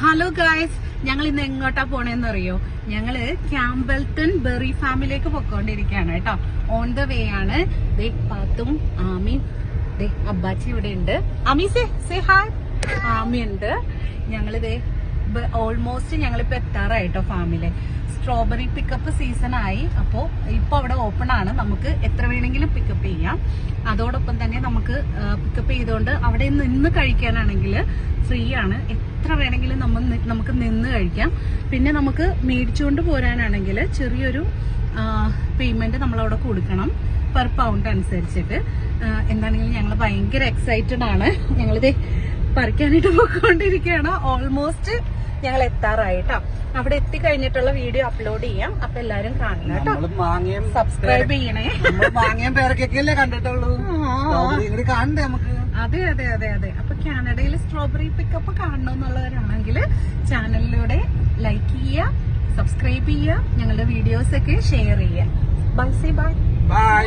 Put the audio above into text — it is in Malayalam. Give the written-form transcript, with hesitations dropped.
ഹലോ ഗായ്സ്, ഞങ്ങൾ ഇന്ന് എങ്ങോട്ടാ പോണേന്ന് അറിയോ? ഞങ്ങള് ക്യാമ്പൽട്ടൺ ബെറി ഫാമിലേക്ക് പൊക്കോണ്ടിരിക്കുകയാണ് കേട്ടോ. ഓൺ ദ വേ ആണ്. പാത്തും ആമിയും അബ്ബാച്ചി ഇവിടെ ഉണ്ട്. Ami say hi. ആമി ഉണ്ട്. ഞങ്ങളിത് ഓൾമോസ്റ്റ് ഞങ്ങളിപ്പോ എത്താറായിട്ടോ ഫാമിലെ. സ്ട്രോബെറി പിക്കപ്പ് സീസൺ ആയി. അപ്പോ ഇപ്പൊ അവിടെ ഓപ്പൺ ആണ്. നമുക്ക് എത്ര വേണമെങ്കിലും പിക്കപ്പ് ചെയ്യാം. അതോടൊപ്പം തന്നെ നമുക്ക് പിക്കപ്പ് ചെയ്തുകൊണ്ട് അവിടെ നിന്ന് കഴിക്കാനാണെങ്കിൽ ഫ്രീ ആണ്. എത്ര വേണമെങ്കിലും നമുക്ക് നിന്ന് കഴിക്കാം. പിന്നെ നമുക്ക് മേടിച്ചുകൊണ്ട് പോരാനാണെങ്കിൽ ചെറിയൊരു പേയ്മെന്റ് നമ്മളവിടെ കൊടുക്കണം പെർ പൗണ്ട് അനുസരിച്ചിട്ട്. എന്താണെങ്കിലും ഞങ്ങൾ ഭയങ്കര എക്സൈറ്റഡ് ആണ്. ഞങ്ങളിത് പറിക്കാനായിട്ട് പോയിക്കൊണ്ടിരിക്കുകയാണ്. ഓൾമോസ്റ്റ് ഞങ്ങൾ എത്താറായിട്ടോ. അവിടെ എത്തിക്കഴിഞ്ഞിട്ടുള്ള വീഡിയോ അപ്ലോഡ് ചെയ്യാം. അപ്പൊ എല്ലാരും കാണണം കേട്ടോ. സബ്സ്ക്രൈബ് ചെയ്യണേ. പേരൊക്കെയല്ലേ കണ്ടിട്ടുള്ളൂ. കാണണ്ടേ നമുക്ക്? അതെ അതെ അതെ അതെ. അപ്പൊ കാനഡയിൽ സ്ട്രോബെറി പിക്കപ്പ് കാണണമെന്നുള്ളവരാണെങ്കിൽ ചാനലിലൂടെ ലൈക്ക് ചെയ്യുക, സബ്സ്ക്രൈബ് ചെയ്യുക, ഞങ്ങളുടെ വീഡിയോസ് ഒക്കെ ഷെയർ ചെയ്യുക. ബൈ.